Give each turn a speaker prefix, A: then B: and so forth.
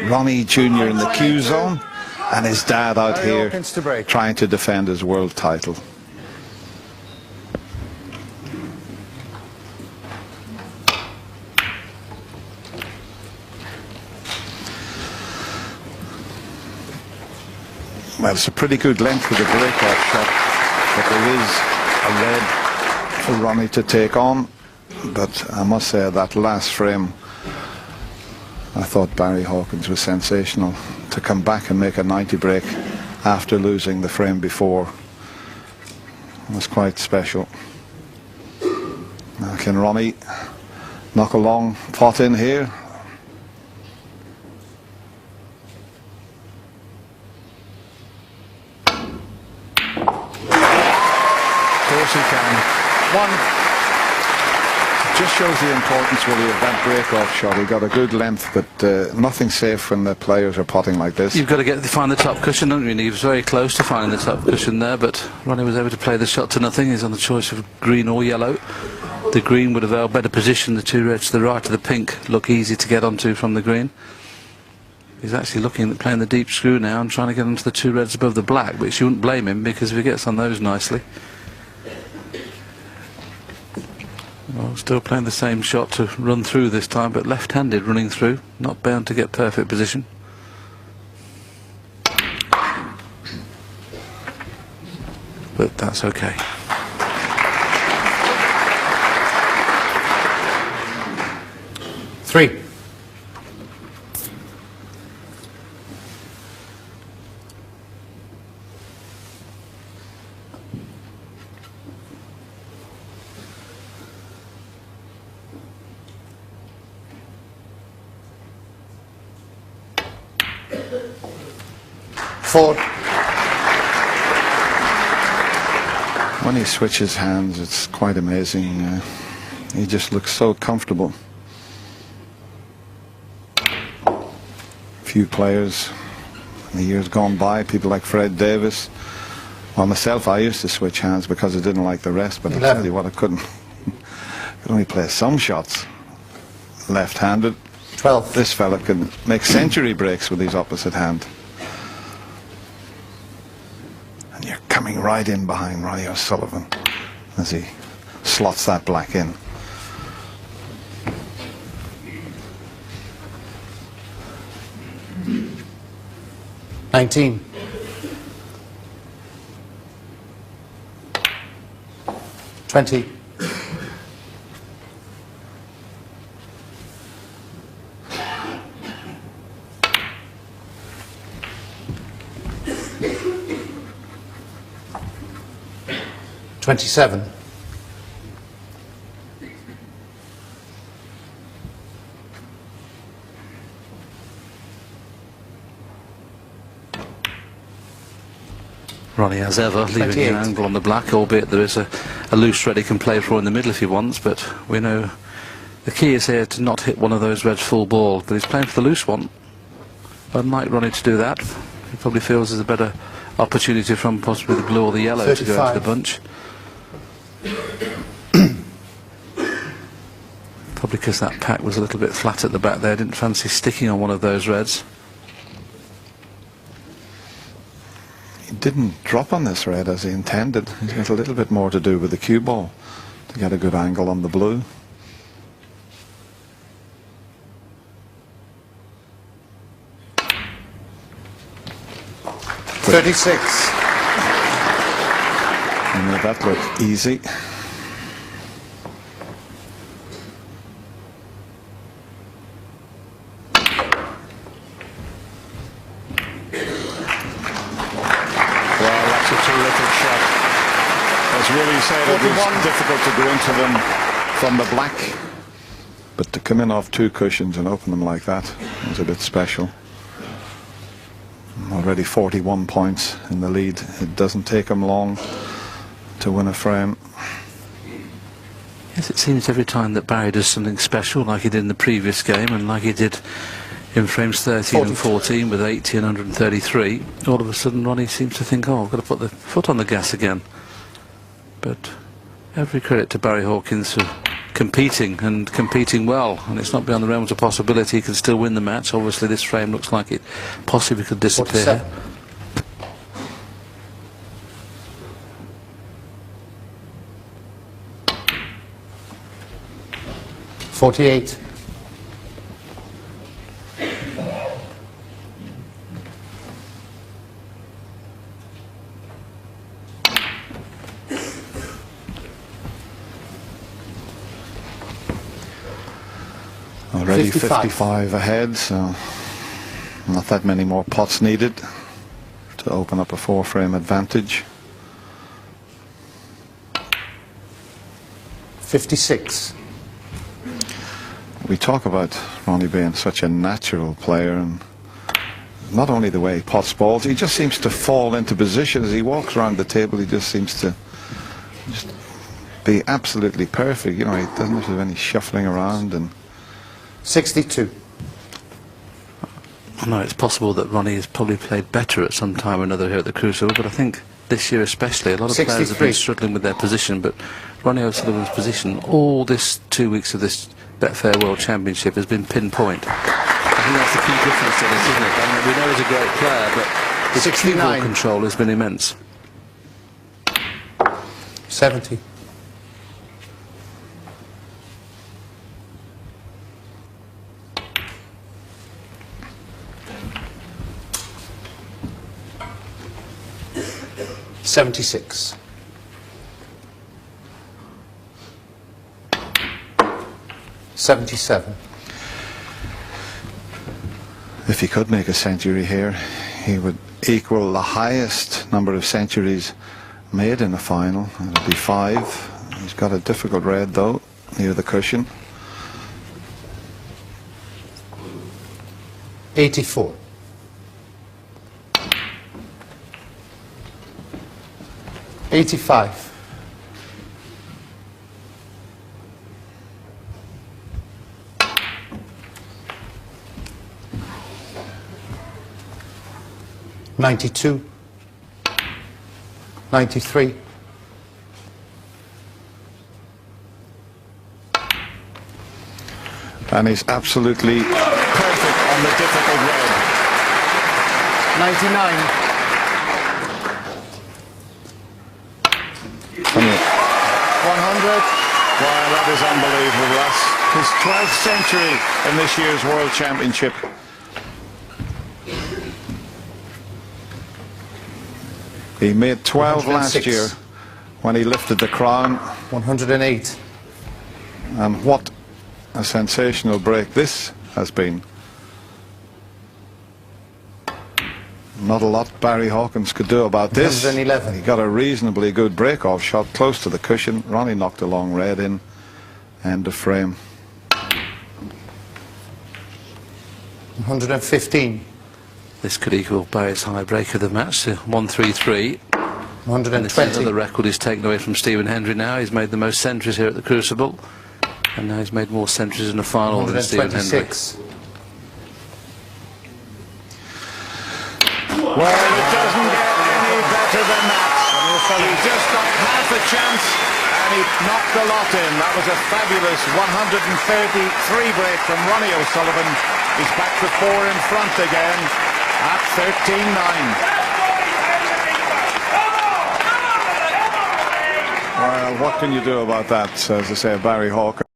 A: Ronnie Jr. in the Q zone, and his dad out here trying to defend his world title. Well, it's a pretty good length with the breakout shot, but there is a red for Ronnie to take on. But I must say, that last frame, I thought Barry Hawkins was sensational. To come back and make a 90 break after losing the frame before was quite special. Now, can Ronnie knock a long pot in here? He can. One. Just shows the importance really of that break-off shot. He got a good length, but nothing safe when the players are potting like this.
B: You've got to find the top cushion, don't you? And he was very close to finding the top cushion there, but Ronnie was able to play the shot to nothing. He's on the choice of green or yellow. The green would have held better position. The two reds to the right of the pink look easy to get onto from the green. He's actually looking at playing the deep screw now and trying to get onto the two reds above the black, which you wouldn't blame him, because if he gets on those nicely. Well, still playing the same shot to run through this time, but left-handed running through, not bound to get perfect position. But that's okay.
C: Three. Four.
A: When he switches hands, it's quite amazing. He just looks so comfortable. Few players in the years gone by, people like Fred Davis. Well, myself, I used to switch hands because I didn't like the rest, but I tell you what, I couldn't. Could only play some shots left-handed.
C: 12.
A: This fella can make century breaks with his opposite hand. And you're coming right in behind Ronnie O'Sullivan as he slots that black in.
C: $19. 20. $27.
B: Ronnie, as ever, leaving an angle on the black, albeit there is a loose red he can play for in the middle if he wants, but we know the key is here to not hit one of those reds full ball, but he's playing for the loose one. Unlike Ronnie to do that, he probably feels there's a better opportunity from possibly the blue or the yellow 35. To go into the bunch. Probably because that pack was a little bit flat at the back there, didn't fancy sticking on one of those reds.
A: He didn't drop on this red as he intended. He's got a little bit more to do with the cue ball to get a good angle on the blue. But
C: 36.
A: and made that look easy. Willie said it was difficult to go into them from the black, but to come in off two cushions and open them like that was a bit special. Already 41 points in the lead. It doesn't take him long to win a frame.
B: Yes, it seems every time that Barry does something special, like he did in the previous game and like he did in frames 13 and 14 with 80 and 133, all of a sudden Ronnie seems to think, oh, I've got to put the foot on the gas again. But every credit to Barry Hawkins for competing and competing well, and it's not beyond the realms of possibility he can still win the match. Obviously this frame looks like it possibly could disappear.
C: 47. .48.
A: Already
C: 55.
A: 55 ahead, so not that many more pots needed to open up a 4-frame advantage.
C: 56.
A: We talk about Ronnie being such a natural player, and not only the way he pots balls, he just seems to fall into position as he walks around the table. He just seems to just be absolutely perfect. You know, he doesn't have any shuffling around. And
C: 62.
B: I know it's possible that Ronnie has probably played better at some time or another here at the Crucible, but I think this year especially, a lot of players have been struggling with their position, but Ronnie O'Sullivan's position all this 2 weeks of this Betfair World Championship has been pinpoint. I think that's the key difference to this, isn't it? I mean, we know he's a great player, but his cue ball control has been immense.
C: 70. .76. 77.
A: if he could make a century here, he would equal the highest number of centuries made in a final. It'll be 5. He's got a difficult red though, near the cushion.
C: 84. 85. 92. 93.
A: And he's absolutely perfect on the difficult red.
C: 99. 100.
A: Wow, that is unbelievable. That's his 12th century in this year's World Championship. He made 12 last year when he lifted the crown.
C: 108.
A: And what a sensational break this has been. Not a lot Barry Hawkins could do about this.
C: 111.
A: He got a reasonably good break-off shot close to the cushion. Ronnie knocked a long red in. End of frame.
C: 115.
B: This could equal Barry's high break of the match, 133.
C: 120.
B: And this is another record he's taken away from Stephen Hendry now. He's made the most centuries here at the Crucible, and now he's made more centuries in a final than Stephen Hendry.
C: 126.
A: Well, it doesn't get any better than that. He just got half a chance and he knocked the lot in. That was a fabulous 133 break from Ronnie O'Sullivan. He's back to 4 in front again at 13-9. Well, what can you do about that? As I say, Barry Hawkins.